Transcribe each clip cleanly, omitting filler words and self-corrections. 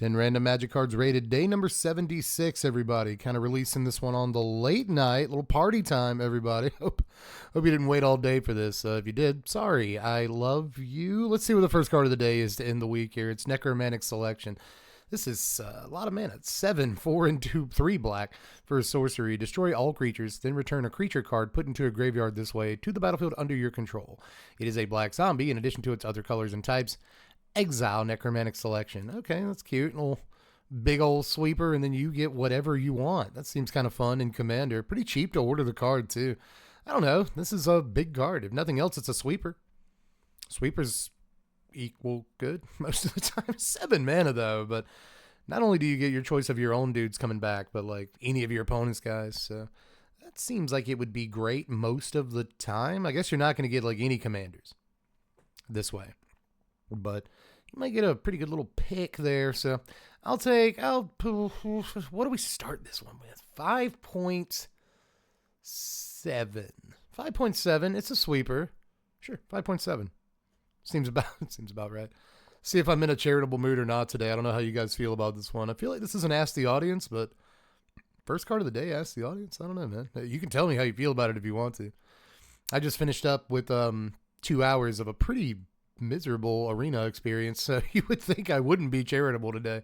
10 random magic cards rated. Day number 76, everybody. Kind of releasing this one on the late night. Little party time, everybody. Hope you didn't wait all day for this. If you did, sorry. I love you. Let's see what the first card of the day is to end the week here. It's Necromantic Selection. This is a lot of mana. It's 7, 4, and 2, 3 black for a sorcery. Destroy all creatures, then return a creature card put into a graveyard this way to the battlefield under your control. It is a black zombie in addition to its other colors and types. Exile Necromantic Selection. Okay, that's cute. Little big old sweeper, and then you get whatever you want. That seems kind of fun in Commander. Pretty cheap to order the card, too. I don't know. This is a big card. If nothing else, it's a sweeper. Sweepers equal good most of the time. 7 mana, though, but not only do you get your choice of your own dudes coming back, but like any of your opponent's guys. So that seems like it would be great most of the time. I guess you're not going to get like any commanders this way, but you might get a pretty good little pick there. So what do we start this one with? 5.7. 5.7. It's a sweeper. Sure, 5.7. Seems about right. See if I'm in a charitable mood or not today. I don't know how you guys feel about this one. I feel like this is an Ask the Audience, but first card of the day, Ask the Audience? I don't know, man. You can tell me how you feel about it if you want to. I just finished up with 2 hours of a pretty miserable arena experience, so you would think I wouldn't be charitable today.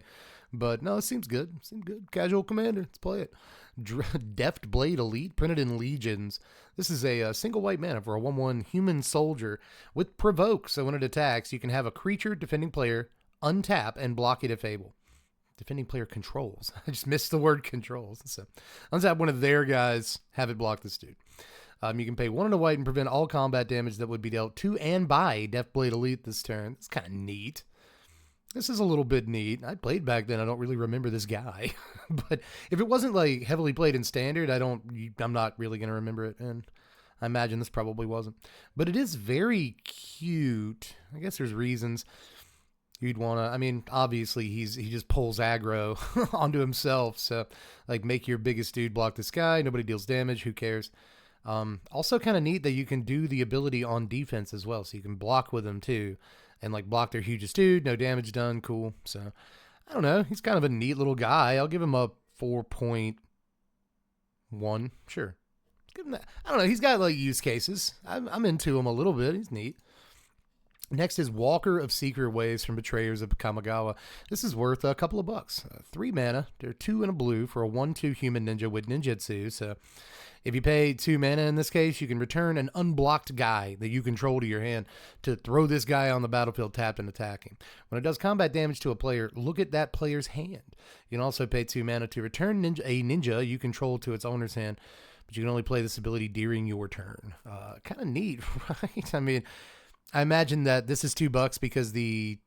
But no, it seems good. Seems good. Casual Commander. Let's play it. Deftblade Elite, printed in Legions. This is a single white mana for a 1/1 human soldier with Provoke. So when it attacks, you can have a creature defending player untap and block it if able. Defending player controls. I just missed the word controls. So untap one of their guys, have it block this dude. You can pay 1 and a white and prevent all combat damage that would be dealt to and by Deftblade Elite this turn. It's kind of neat. This is a little bit neat. I played back then. I don't really remember this guy. But if it wasn't like heavily played in Standard, I'm not really going to remember it. And I imagine this probably wasn't. But it is very cute. I guess there's reasons you'd want to, obviously he just pulls aggro onto himself. So like make your biggest dude block this guy. Nobody deals damage. Who cares? Also kind of neat that you can do the ability on defense as well. So you can block with him too. And like block their hugest dude, no damage done, cool. So I don't know, he's kind of a neat little guy. I'll give him a 4.1, sure. Give him that. I don't know, he's got like use cases. I'm into him a little bit. He's neat. Next is Walker of Secret Ways from Betrayers of Kamigawa. This is worth a couple of bucks. 3 mana, they're 2 and a blue for a 1/2 human ninja with ninjutsu. So if you pay 2 mana in this case, you can return an unblocked guy that you control to your hand to throw this guy on the battlefield tapped and attacking. When it does combat damage to a player, look at that player's hand. You can also pay 2 mana to return a ninja you control to its owner's hand, but you can only play this ability during your turn. Kind of neat, right? I imagine that this is $2 because the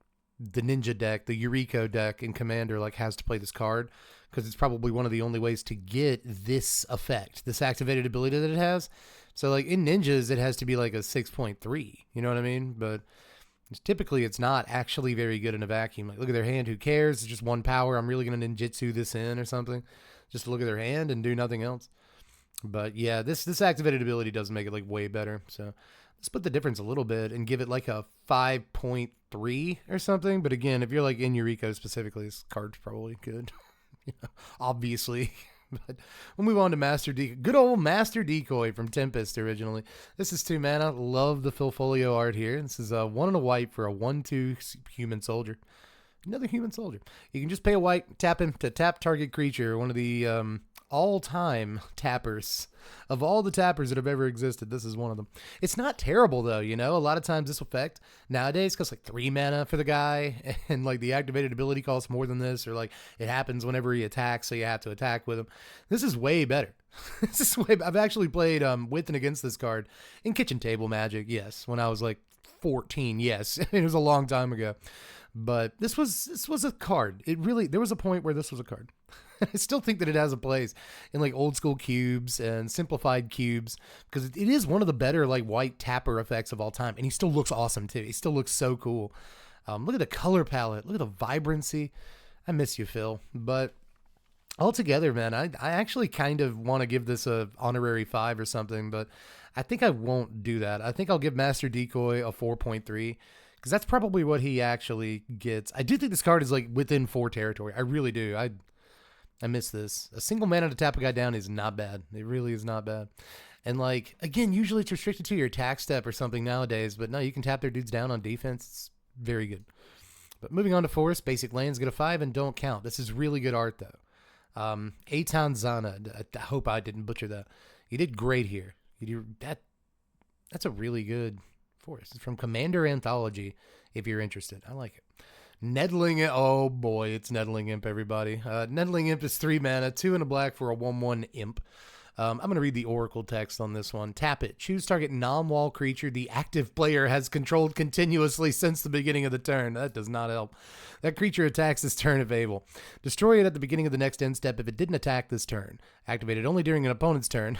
ninja deck, the Eureka deck in Commander, like has to play this card because it's probably one of the only ways to get this effect, this activated ability that it has. So like in ninjas, it has to be like a 6.3, you know what I mean? But typically it's not actually very good in a vacuum. Like look at their hand, who cares? It's just 1 power. I'm really going to ninjutsu this in or something. Just to look at their hand and do nothing else. But yeah, this activated ability does make it like way better. So let's split the difference a little bit and give it like a 5.3 or something. But again, if you're like in Eureka specifically, this card's probably good. Obviously. But we'll move on to Master Decoy. Good old Master Decoy from Tempest originally. This is 2 mana. Love the Filfolio art here. This is a 1 and a white for a 1/2 human soldier. Another human soldier. You can just pay a white, tap him to tap target creature. One of the all-time tappers. Of all the tappers that have ever existed, this is one of them. It's not terrible, though, you know? A lot of times this effect nowadays costs like 3 mana for the guy, and like the activated ability costs more than this, or like it happens whenever he attacks, so you have to attack with him. This is way better. I've actually played with and against this card in Kitchen Table Magic, yes, when I was like 14, yes. It was a long time ago. But this was a card. There was a point where this was a card. I still think that it has a place in like old school cubes and simplified cubes because it is one of the better like white tapper effects of all time. And he still looks awesome too. He still looks so cool. Look at the color palette. Look at the vibrancy. I miss you, Phil. But altogether, man, I actually kind of want to give this a honorary 5 or something, but I think I won't do that. I think I'll give Master Decoy a 4.3 because that's probably what he actually gets. I do think this card is like within 4 territory. I really do. I miss this. A single mana to tap a guy down is not bad. It really is not bad. And like, again, usually it's restricted to your attack step or something nowadays, but no, you can tap their dudes down on defense. It's very good. But moving on to forest, basic lands get a 5 and don't count. This is really good art though. Eitan Zana, I hope I didn't butcher that. You did great here. That's a really good forest. It's from Commander Anthology, if you're interested. I like it. Nettling, oh boy, it's Nettling Imp, everybody. Nettling Imp is 3 mana, 2 and a black for a 1/1 Imp. I'm going to read the Oracle text on this one. Tap it. Choose target non-wall creature the active player has controlled continuously since the beginning of the turn. That does not help. That creature attacks this turn if able. Destroy it at the beginning of the next end step if it didn't attack this turn. Activate it only during an opponent's turn.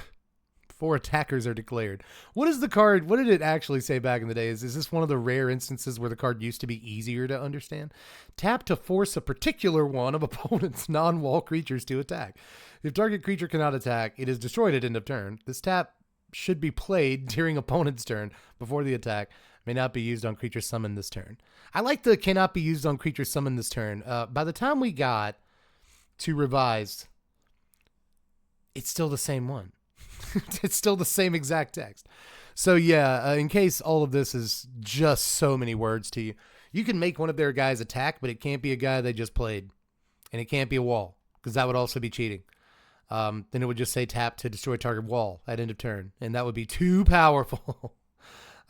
4 attackers are declared. What is the card? What did it actually say back in the day? Is this one of the rare instances where the card used to be easier to understand? Tap to force a particular one of opponent's non-wall creatures to attack. If target creature cannot attack, it is destroyed at end of turn. This tap should be played during opponent's turn before the attack. May not be used on creature summoned this turn. I like the cannot be used on creature summoned this turn. By the time we got to revised, it's still the same one. It's still the same exact text. So yeah, in case all of this is just so many words to you, you can make one of their guys attack, but it can't be a guy they just played. And it can't be a wall, because that would also be cheating. Then it would just say tap to destroy target wall at end of turn, and that would be too powerful.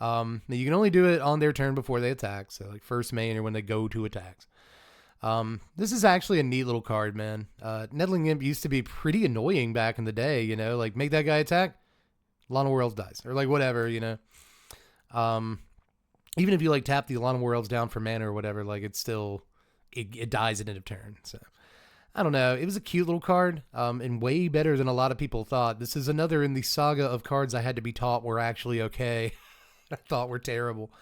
You can only do it on their turn before they attack, so like first main or when they go to attacks. This is actually a neat little card, man. Nettling Imp used to be pretty annoying back in the day, you know, like make that guy attack, Lana Worlds dies, or like whatever, you know. Even if you like tap the Lana Worlds down for mana or whatever, like it's still, it dies at end of turn, so. I don't know. It was a cute little card, and way better than a lot of people thought. This is another in the saga of cards I had to be taught were actually okay. I thought were terrible.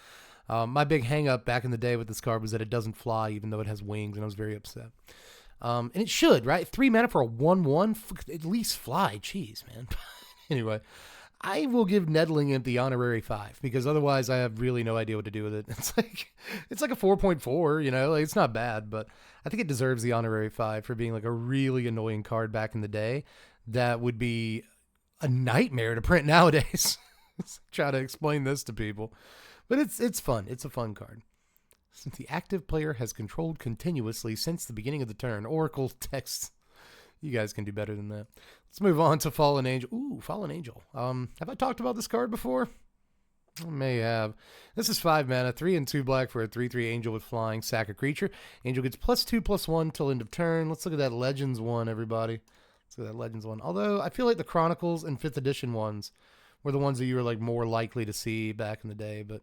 My big hang-up back in the day with this card was that it doesn't fly, even though it has wings, and I was very upset. And it should, right? 3 mana for a 1/1? At least fly. Jeez, man. Anyway, I will give Nettling Imp the honorary 5, because otherwise I have really no idea what to do with it. It's like a 4.4, you know? Like, it's not bad, but I think it deserves the honorary 5 for being like a really annoying card back in the day that would be a nightmare to print nowadays. Try to explain this to people. But it's fun. It's a fun card. Since the active player has controlled continuously since the beginning of the turn. Oracle text. You guys can do better than that. Let's move on to Fallen Angel. Ooh, Fallen Angel. Have I talked about this card before? I may have. This is 5 mana, 3 and 2 black for a 3/3 angel with flying. Sack a creature. Angel gets +2/+1 till end of turn. Let's look at that Legends one, everybody. Let's look at that Legends one. Although I feel like the Chronicles and 5th edition ones were the ones that you were like more likely to see back in the day. But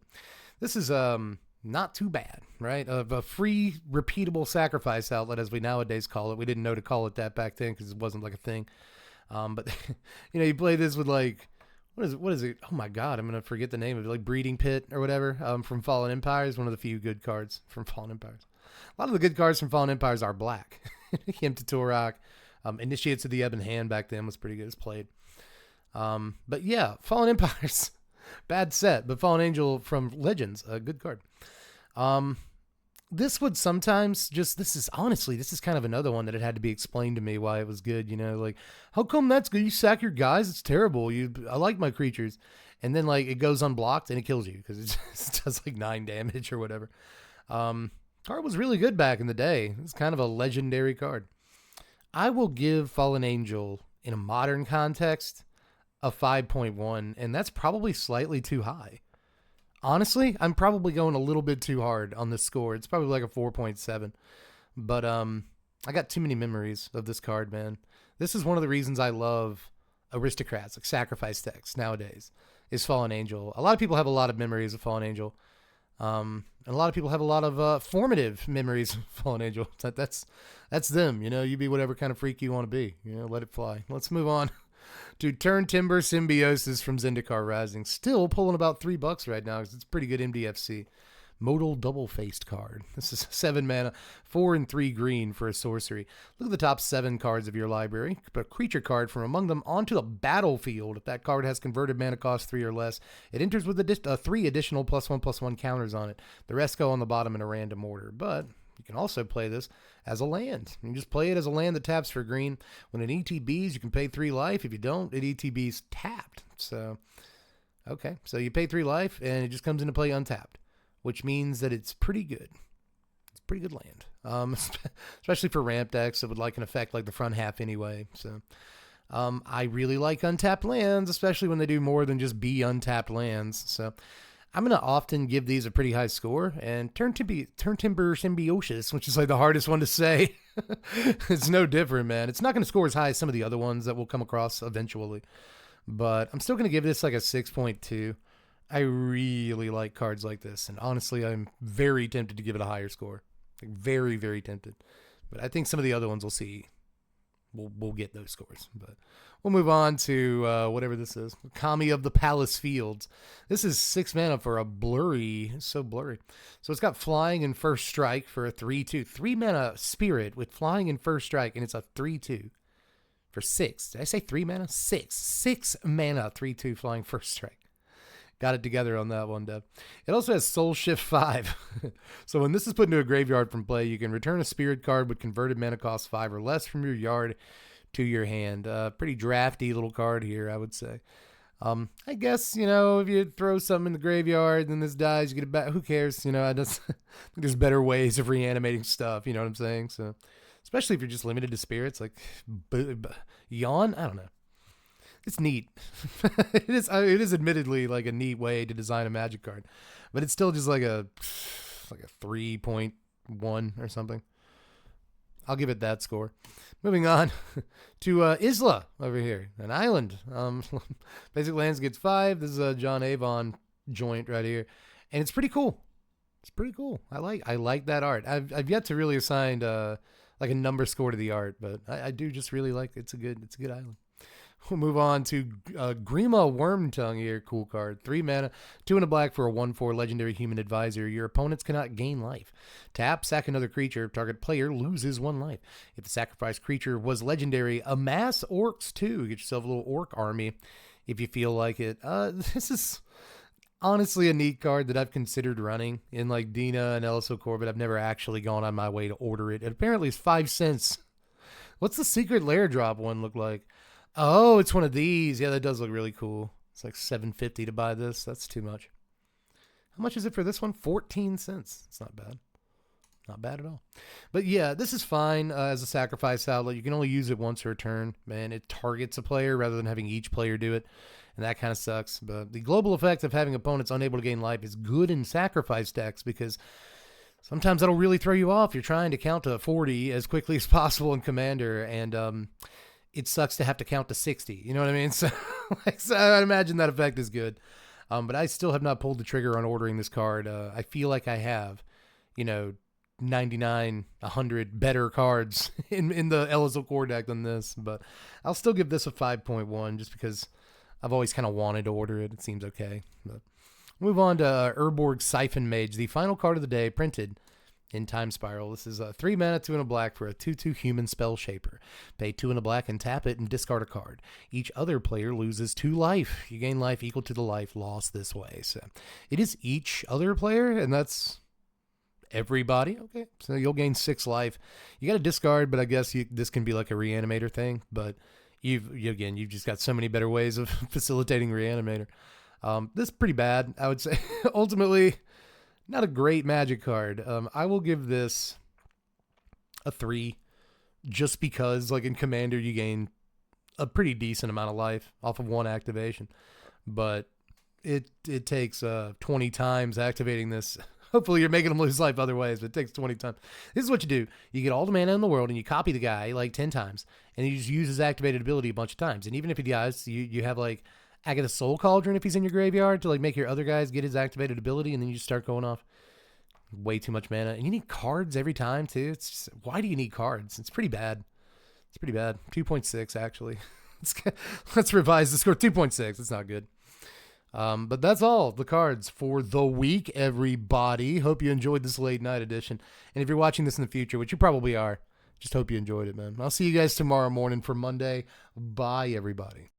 this is not too bad, right? Of a free, repeatable sacrifice outlet, as we nowadays call it. We didn't know to call it that back then because it wasn't like a thing. But you know, you play this with like, what is it? Oh my God, I'm going to forget the name of it. Like Breeding Pit or whatever, from Fallen Empires. One of the few good cards from Fallen Empires. A lot of the good cards from Fallen Empires are black. Imp to Turok, Initiates of the Ebon Hand back then was pretty good. It's played. But yeah, Fallen Empires, bad set, but Fallen Angel from Legends, a good card. This would sometimes just, this is kind of another one that it had to be explained to me why it was good, you know, like, how come that's good? You sack your guys? It's terrible. I like my creatures. And then like it goes unblocked and it kills you because it just does like 9 damage or whatever. Card was really good back in the day. It's kind of a legendary card. I will give Fallen Angel in a modern context a 5.1, and that's probably slightly too high. Honestly, I'm probably going a little bit too hard on this score. It's probably like a 4.7. But I got too many memories of this card, man. This is one of the reasons I love aristocrats, like sacrifice decks nowadays, is Fallen Angel. A lot of people have a lot of memories of Fallen Angel. And a lot of people have a lot of formative memories of Fallen Angel. That's them, you know. You be whatever kind of freak you want to be. You know, let it fly. Let's move on to Turntimber Symbiosis from Zendikar Rising. Still pulling about $3 right now because it's pretty good MDFC. Modal Double-Faced card. This is 7 mana, 4 and 3 green for a sorcery. Look at the top 7 cards of your library. Put a creature card from among them onto the battlefield. If that card has converted mana cost 3 or less, it enters with 3 additional +1/+1 counters on it. The rest go on the bottom in a random order. But you can also play this as a land. You can just play it as a land that taps for green. When it ETBs, you can pay 3 life. If you don't, it ETBs tapped. So, okay. So you pay 3 life, and it just comes into play untapped, which means that it's pretty good. It's a pretty good land, especially for ramp decks that would like an effect like the front half anyway. So I really like untapped lands, especially when they do more than just be untapped lands. So I'm going to often give these a pretty high score. And Turntimber Symbiosis, which is like the hardest one to say, it's no different, man. It's not going to score as high as some of the other ones that we'll come across eventually. But I'm still going to give this like a 6.2. I really like cards like this, and honestly, I'm very tempted to give it a higher score. Like very, very tempted. But I think some of the other ones we'll see, we'll get those scores. But we'll move on to whatever this is. Kami of the Palace Fields. This is 6 mana for a blurry, so blurry. So it's got flying and first strike for a 3/2. 3 mana spirit with flying and first strike, and it's a 3/2 for 6. Did I say 3 mana? 6. 6 mana, 3/2 flying first strike. Got it together on that one, Dev. It also has Soul Shift 5. So when this is put into a graveyard from play, you can return a spirit card with converted mana cost 5 or less from your yard to your hand. Pretty drafty little card here, I would say. I guess, if you throw something in the graveyard and this dies, you get it back. Who cares? I just think there's better ways of reanimating stuff. You know what I'm saying? So, especially if you're just limited to spirits, like Yawn. I don't know. It's neat. It is admittedly like a neat way to design a Magic card, but it's still just like a 3.1 or something. I'll give it that score. Moving on to Isla over here, an island. Basic lands gets 5. This is a John Avon joint right here, and it's pretty cool. It's pretty cool. I like that art. I've yet to really assign like a number score to the art, but I do just really like it. It's a good island. We'll move on to Gríma Wormtongue here. Cool card. 3 mana, 2 and a black for a 1/4 legendary human advisor. Your opponents cannot gain life. Tap, sack another creature. Target player loses 1 life. If the sacrificed creature was legendary, amass orcs too. Get yourself a little orc army if you feel like it. This is honestly a neat card that I've considered running in like Dina and LSO Core, but I've never actually gone on my way to order it. It apparently is 5 cents. What's the secret lair drop one look like? Oh, it's one of these. Yeah, that does look really cool. It's like $7.50 to buy this. That's too much. How much is it for this one? 14 cents. It's not bad. Not bad at all. But yeah, this is fine as a sacrifice outlet. You can only use it once per turn. Man, it targets a player rather than having each player do it. And that kind of sucks. But the global effect of having opponents unable to gain life is good in sacrifice decks because sometimes that'll really throw you off. You're trying to count to 40 as quickly as possible in Commander, and it sucks to have to count to 60. You know what I mean? So, I'd imagine that effect is good. But I still have not pulled the trigger on ordering this card. I feel like I have, 99, 100 better cards in the LSO Core deck than this. But I'll still give this a 5.1 just because I've always kind of wanted to order it. It seems okay. But move on to Urborg Syphon-Mage, the final card of the day, printed in Time Spiral. This is a 3 mana, 2 and a black for a 2/2 human spell shaper. Pay 2 and a black and tap it and discard a card. Each other player loses 2 life. You gain life equal to the life lost this way. So it is each other player, and that's everybody. Okay, so you'll gain 6 life. You got to discard, but I guess this can be like a reanimator thing. But you've just got so many better ways of facilitating reanimator. This is pretty bad, I would say. Ultimately, not a great Magic card. I will give this a 3 just because, like in Commander, you gain a pretty decent amount of life off of 1 activation. But it takes 20 times activating this. Hopefully you're making them lose life other ways, but it takes 20 times. This is what you do. You get all the mana in the world and you copy the guy like 10 times. And you just use his activated ability a bunch of times. And even if he dies, you have like Agatha Soul Cauldron if he's in your graveyard to like make your other guys get his activated ability, and then you just start going off. Way too much mana. And you need cards every time too. It's just, why do you need cards? It's pretty bad. It's pretty bad. 2.6 actually. Let's revise the score. 2.6. It's not good. But that's all the cards for the week, everybody. Hope you enjoyed this late night edition. And if you're watching this in the future, which you probably are, just hope you enjoyed it, man. I'll see you guys tomorrow morning for Monday. Bye, everybody.